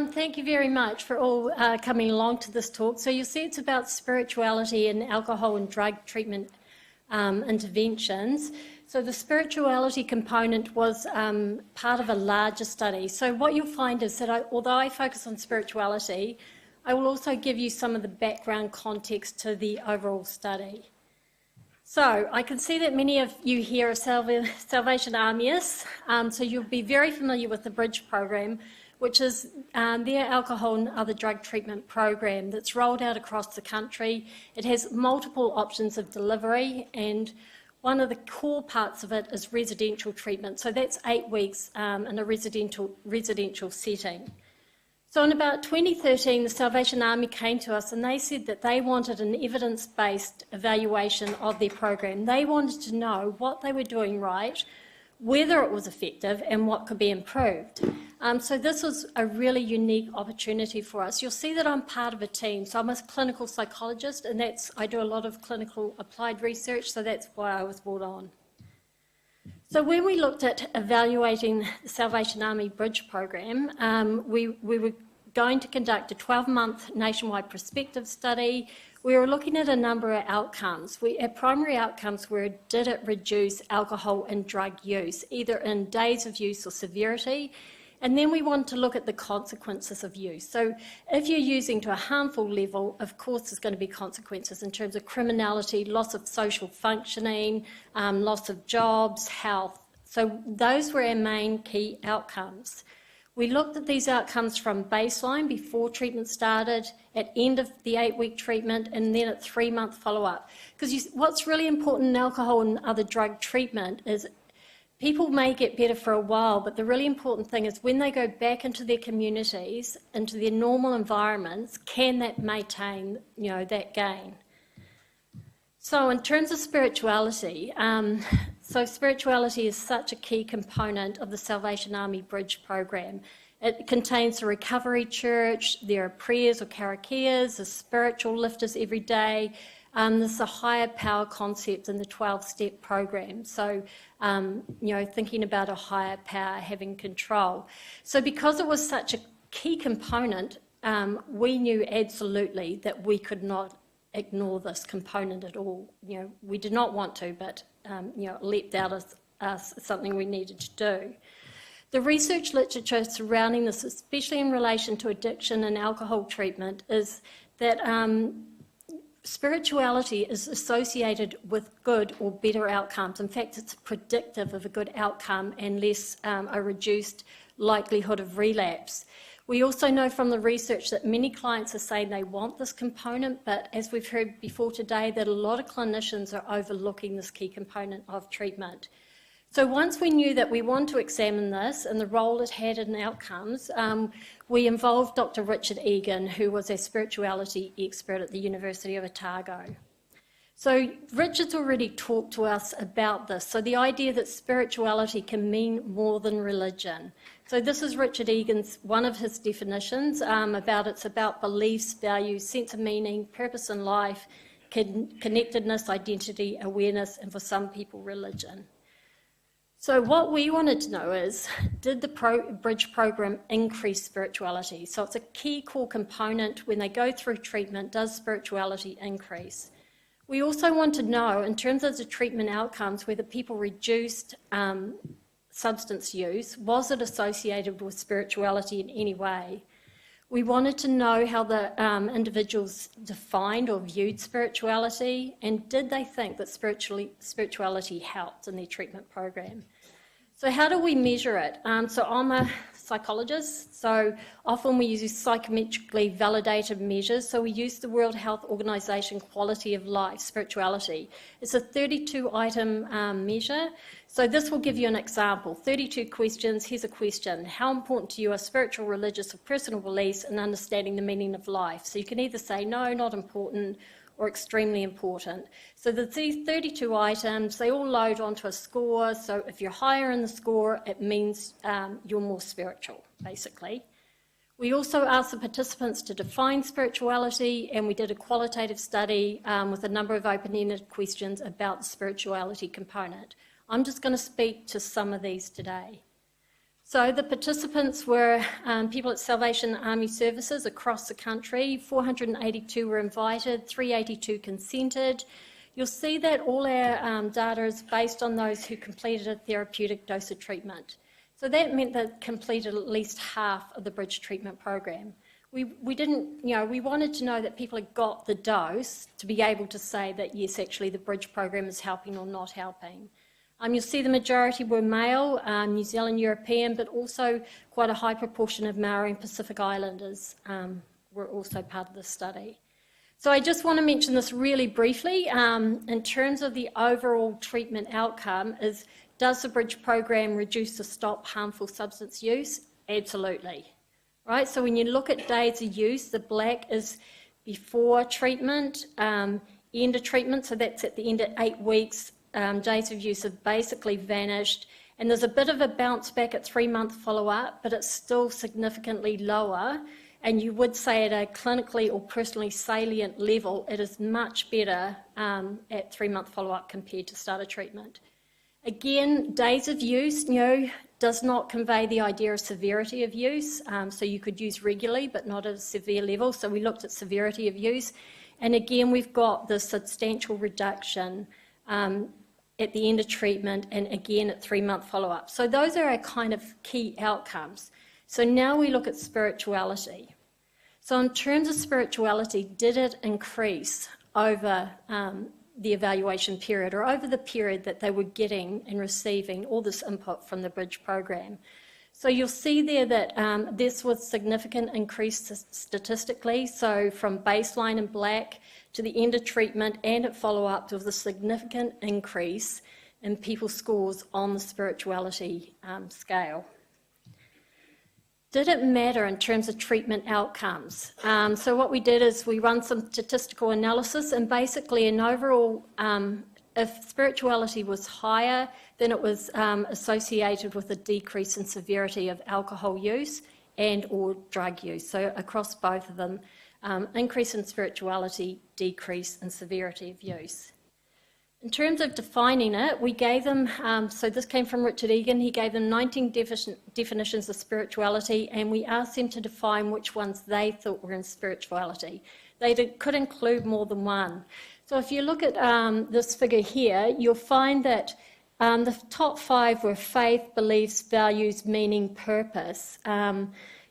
Thank you very much for all coming along to this talk. So you'll see it's about spirituality and alcohol and drug treatment interventions. So the spirituality component was part of a larger study. So what you'll find is that although I focus on spirituality, I will also give you some of the background context to the overall study. So I can see that many of you here are Salvation Armyists, so you'll be very familiar with the Bridge program, which is their alcohol and other drug treatment program that's rolled out across the country. It has multiple options of delivery, and one of the core parts of it is residential treatment. So that's 8 weeks in a residential setting. So in about 2013, the Salvation Army came to us and they said that they wanted an evidence-based evaluation of their program. They wanted to know what they were doing right, whether it was effective, and what could be improved. So this was a really unique opportunity for us. You'll see that I'm part of a team. So I'm a clinical psychologist, and I do a lot of clinical applied research, so that's why I was brought on. So when we looked at evaluating the Salvation Army Bridge program, we were going to conduct a 12-month nationwide prospective study. We were looking at a number of outcomes. Our primary outcomes were, did it reduce alcohol and drug use, either in days of use or severity? And then we wanted to look at the consequences of use. So if you're using to a harmful level, of course there's going to be consequences in terms of criminality, loss of social functioning, loss of jobs, health. So those were our main key outcomes. We looked at these outcomes from baseline before treatment started, at end of the 8-week treatment, and then at 3-month follow-up. Because what's really important in alcohol and other drug treatment is people may get better for a while, but the really important thing is when they go back into their communities, into their normal environments, can that maintain, that gain? So in terms of spirituality, spirituality is such a key component of the Salvation Army Bridge program. It contains the recovery church, there are prayers or karakias, there's spiritual lifters every day. There's a higher power concept in the 12-step program. So, thinking about a higher power having control. So because it was such a key component, we knew absolutely that we could not ignore this component at all. We did not want to, but, it leapt out as something we needed to do. The research literature surrounding this, especially in relation to addiction and alcohol treatment, is that spirituality is associated with good or better outcomes. In fact, it's predictive of a good outcome and less a reduced likelihood of relapse. We also know from the research that many clients are saying they want this component, but as we've heard before today, that a lot of clinicians are overlooking this key component of treatment. So once we knew that we wanted to examine this and the role it had in outcomes, we involved Dr. Richard Egan, who was a spirituality expert at the University of Otago. So Richard's already talked to us about this. So the idea that spirituality can mean more than religion. So this is Richard Egan's, one of his definitions it's about beliefs, values, sense of meaning, purpose in life, connectedness, identity, awareness, and for some people, religion. So what we wanted to know is, did the Bridge program increase spirituality? So it's a key core component when they go through treatment, does spirituality increase? We also want to know, in terms of the treatment outcomes, whether people reduced substance use, was it associated with spirituality in any way? We wanted to know how the individuals defined or viewed spirituality, and did they think that spirituality helped in their treatment program? So how do we measure it? So I'm a psychologist, so often we use psychometrically validated measures. So we use the World Health Organization Quality of Life, spirituality. It's a 32-item measure. So this will give you an example. 32 questions. Here's a question. How important to you are spiritual, religious, or personal beliefs in understanding the meaning of life? So you can either say no, not important, or extremely important. So these 32 items, they all load onto a score. So if you're higher in the score, it means you're more spiritual, basically. We also asked the participants to define spirituality, and we did a qualitative study with a number of open-ended questions about the spirituality component. I'm just going to speak to some of these today. So the participants were people at Salvation Army Services across the country. 482 were invited, 382 consented. You'll see that all our data is based on those who completed a therapeutic dose of treatment. So that meant they completed at least half of the bridge treatment program. We didn't, we wanted to know that people had got the dose to be able to say that, yes, actually the bridge program is helping or not helping. You'll see the majority were male, New Zealand European, but also quite a high proportion of Maori and Pacific Islanders were also part of the study. So I just want to mention this really briefly. In terms of the overall treatment outcome, does the bridge program reduce or stop harmful substance use? Absolutely. Right, so when you look at days of use, the black is before treatment, end of treatment, so that's at the end of 8 weeks. Days of use have basically vanished, and there's a bit of a bounce back at 3-month follow-up, but it's still significantly lower, and you would say at a clinically or personally salient level, it is much better at 3-month follow-up compared to start of treatment. Again, days of use, does not convey the idea of severity of use, so you could use regularly, but not at a severe level, so we looked at severity of use, and again, we've got the substantial reduction at the end of treatment and again at 3-month follow-up. So those are our kind of key outcomes. So now we look at spirituality. So in terms of spirituality, did it increase over the evaluation period or over the period that they were getting and receiving all this input from the bridge program? So you'll see there that this was significant increase statistically. So from baseline in black to the end of treatment and at follow-up, there was a significant increase in people's scores on the spirituality scale. Did it matter in terms of treatment outcomes? So what we did is we run some statistical analysis, and basically an overall, if spirituality was higher, then it was associated with a decrease in severity of alcohol use and or drug use. So across both of them, increase in spirituality, decrease in severity of use. In terms of defining it, we gave them, so this came from Richard Egan, he gave them 19 definitions of spirituality, and we asked them to define which ones they thought were in spirituality. They could include more than one. So if you look at this figure here, you'll find that the top 5 were faith, beliefs, values, meaning, purpose.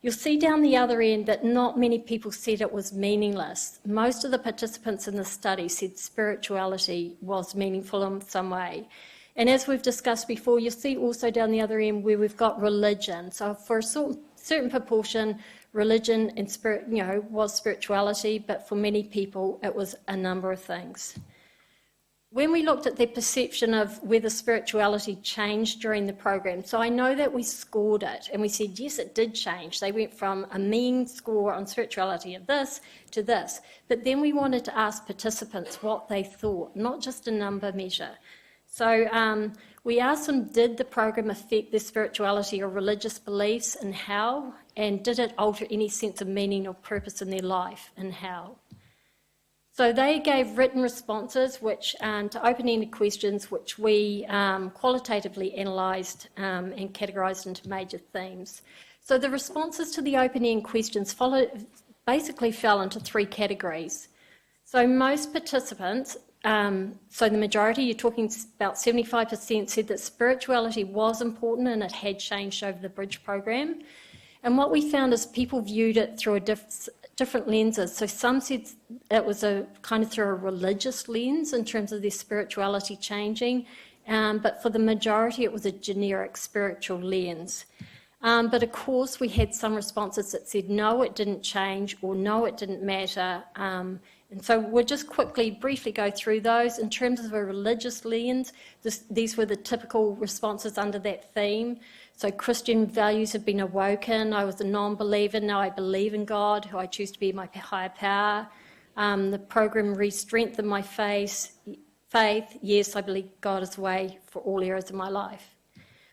You'll see down the other end that not many people said it was meaningless. Most of the participants in the study said spirituality was meaningful in some way. And as we've discussed before, you'll see also down the other end where we've got religion. So for a certain proportion, religion and spirit, was spirituality, but for many people it was a number of things. When we looked at their perception of whether spirituality changed during the program, so I know that we scored it and we said, yes, it did change. They went from a mean score on spirituality of this to this. But then we wanted to ask participants what they thought, not just a number measure. So we asked them, did the program affect their spirituality or religious beliefs and how? And did it alter any sense of meaning or purpose in their life and how? So they gave written responses to open-ended questions which we qualitatively analysed and categorised into major themes. So the responses to the open-ended questions basically fell into 3 categories. So most participants, so the majority, you're talking about 75%, said that spirituality was important and it had changed over the bridge program. And what we found is people viewed it through different lenses. So some said it was through a religious lens in terms of their spirituality changing, but for the majority it was a generic spiritual lens. But of course we had some responses that said no, it didn't change, or no, it didn't matter. And so we'll just briefly go through those. In terms of a religious lens, these were the typical responses under that theme. So Christian values have been awoken. I was a non-believer, now I believe in God, who I choose to be my higher power. The program re-strengthened my faith. Yes, I believe God is the way for all areas of my life.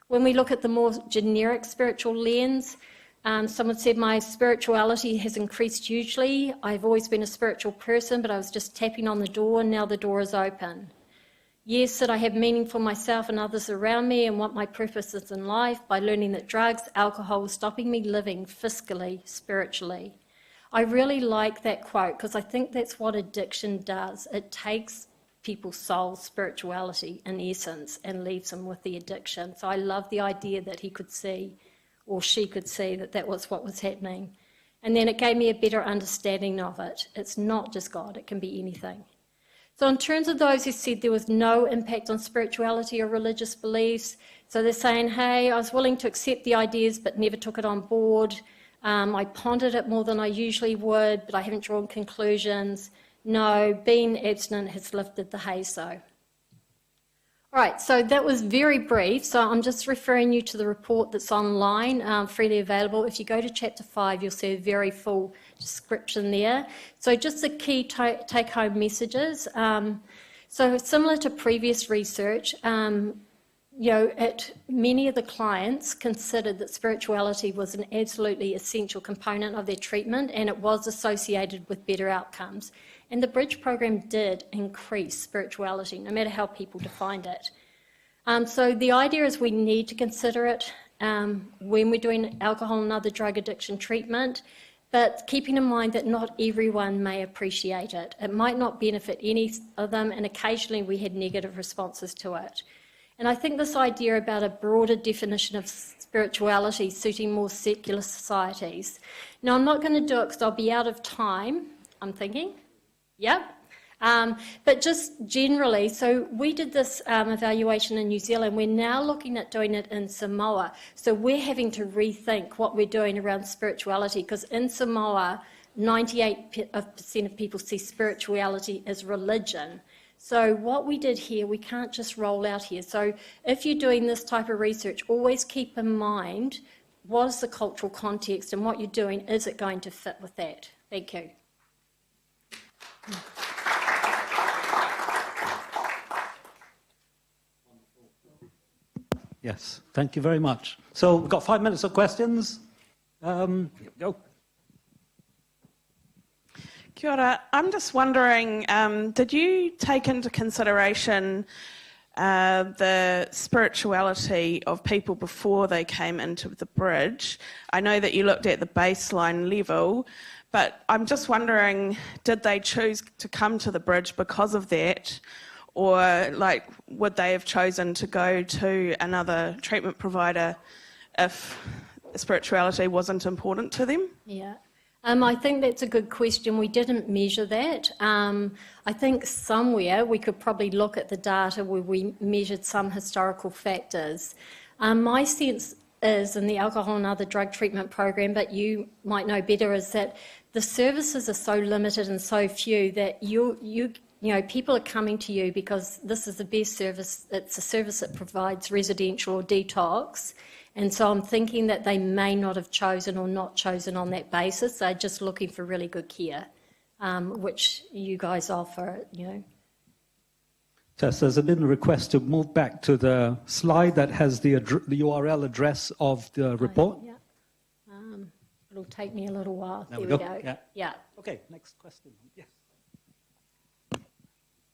When we look at the more generic spiritual lens, someone said my spirituality has increased hugely. I've always been a spiritual person, but I was just tapping on the door and now the door is open. Yes, that I have meaning for myself and others around me and what my purpose is in life by learning that drugs, alcohol was stopping me living fiscally, spiritually. I really like that quote because I think that's what addiction does. It takes people's soul, spirituality in essence, and leaves them with the addiction. So I love the idea that he could see, or she could see, that that was what was happening. And then it gave me a better understanding of it. It's not just God, it can be anything. So in terms of those who said there was no impact on spirituality or religious beliefs, so they're saying, hey, I was willing to accept the ideas but never took it on board. I pondered it more than I usually would, but I haven't drawn conclusions. No, being abstinent has lifted the haze-o. All right, so that was very brief. So I'm just referring you to the report that's online, freely available. If you go to chapter 5, you'll see a very full description there. So just the key take-home messages. So similar to previous research, many of the clients considered that spirituality was an absolutely essential component of their treatment, and it was associated with better outcomes. And the Bridge program did increase spirituality, no matter how people defined it. So the idea is we need to consider it when we're doing alcohol and other drug addiction treatment, but keeping in mind that not everyone may appreciate it. It might not benefit any of them, and occasionally we had negative responses to it. And I think this idea about a broader definition of spirituality suiting more secular societies. Now, I'm not going to do it because I'll be out of time, I'm thinking. Yep. But just generally, so we did this evaluation in New Zealand. We're now looking at doing it in Samoa. So we're having to rethink what we're doing around spirituality, because in Samoa, 98% of people see spirituality as religion. So what we did here, we can't just roll out here. So if you're doing this type of research, always keep in mind what is the cultural context and what you're doing, is it going to fit with that? Thank you. Yes, thank you very much. So we've got 5 minutes of questions. Here we go. Kia ora. I'm just wondering, did you take into consideration the spirituality of people before they came into the Bridge? I know that you looked at the baseline level, but I'm just wondering, did they choose to come to the Bridge because of that? Or would they have chosen to go to another treatment provider if spirituality wasn't important to them? Yeah. I think that's a good question. We didn't measure that. I think somewhere we could probably look at the data where we measured some historical factors. My sense is in the alcohol and other drug treatment program, but you might know better, is that the services are so limited and so few that people are coming to you because this is the best service. It's a service that provides residential or detox. And so I'm thinking that they may not have chosen or not chosen on that basis. They're just looking for really good care, which you guys offer, Tess, there's been a request to move back to the slide that has the URL address of the report. Yeah. It'll take me a little while. There we go. Yeah. Okay, next question. Yes.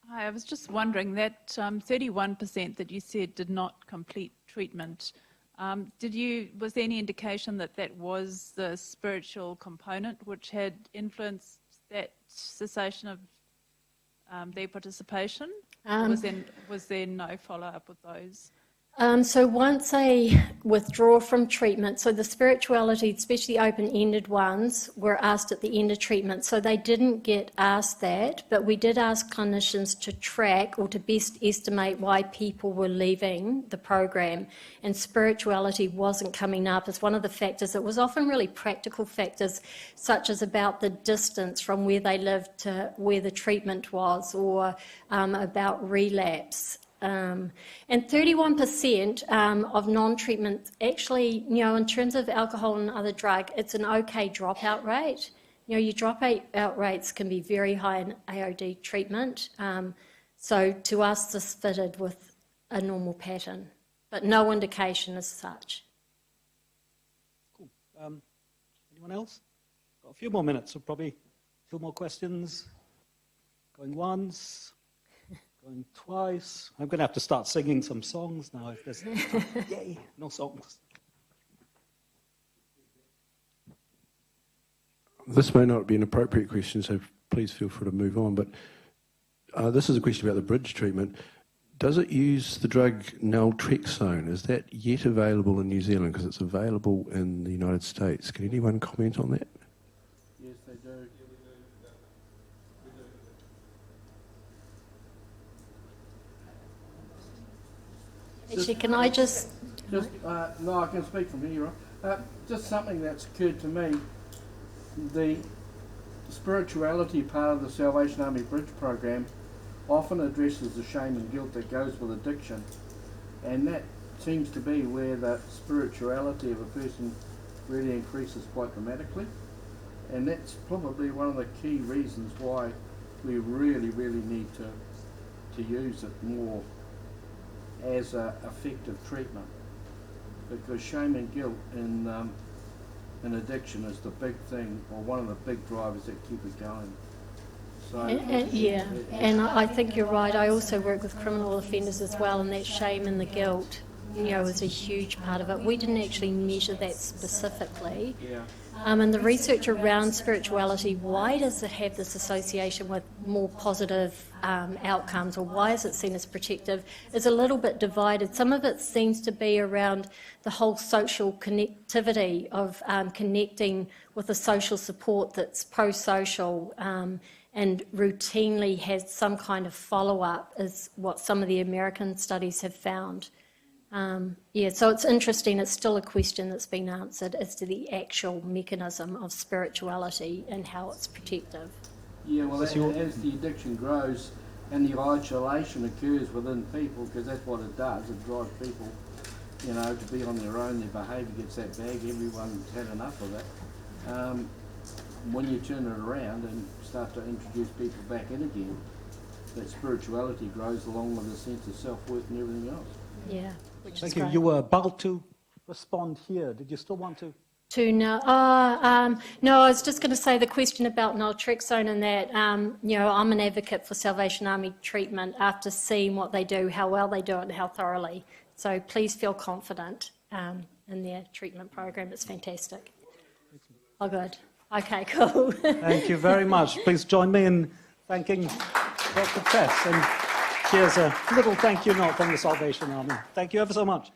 Hi, I was just wondering that 31% that you said did not complete treatment. Was there any indication that that was the spiritual component which had influenced that cessation of their participation? Was there no follow-up with those? So once they withdraw from treatment, so the spirituality, especially open-ended ones, were asked at the end of treatment. So they didn't get asked that, but we did ask clinicians to track or to best estimate why people were leaving the program. And spirituality wasn't coming up as one of the factors. It was often really practical factors, such as about the distance from where they lived to where the treatment was, or about relapse. And 31% of non-treatment, actually, in terms of alcohol and other drug, it's an okay dropout rate. Your dropout rates can be very high in AOD treatment. So to us, this fitted with a normal pattern, but no indication as such. Cool. Anyone else? Got a few more minutes, so probably a few more questions. Going once. Going twice. I'm going to have to start singing some songs now. If there's yay, no songs. This may not be an appropriate question, so please feel free to move on. But this is a question about the bridge treatment. Does it use the drug naltrexone? Is that yet available in New Zealand? Because it's available in the United States. Can anyone comment on that? Yes, they do. Actually, can I just... No, I can speak from here. Just something that's occurred to me. The spirituality part of the Salvation Army Bridge program often addresses the shame and guilt that goes with addiction, and that seems to be where the spirituality of a person really increases quite dramatically, and that's probably one of the key reasons why we really need to use it more as a effective treatment, because shame and guilt in addiction is the big thing, or one of the big drivers that keep it going. So and I think you're right. I also work with criminal offenders as well, and that shame and the guilt, is a huge part of it. We didn't actually measure that specifically. Yeah. And the research around spirituality, why does it have this association with more positive outcomes, or why is it seen as protective, is a little bit divided. Some of it seems to be around the whole social connectivity of connecting with a social support that's pro-social and routinely has some kind of follow-up, is what some of the American studies have found. So it's interesting. It's still a question that's been answered as to the actual mechanism of spirituality and how it's protective. Yeah, well, as the addiction grows and the isolation occurs within people, because that's what it does, it drives people, to be on their own, their behaviour gets that bad, everyone's had enough of it. When you turn it around and start to introduce people back in again, that spirituality grows along with a sense of self-worth and everything else. Yeah, which Thank is you. great. You were about to respond here. Did you still want to? No, I was just going to say the question about naltrexone and that, I'm an advocate for Salvation Army treatment after seeing what they do, how well they do it and how thoroughly. So please feel confident in their treatment program. It's fantastic. Oh, good. Okay, cool. Thank you very much. Please join me in thanking Dr. Tess. And here's a little thank you note from the Salvation Army. Thank you ever so much.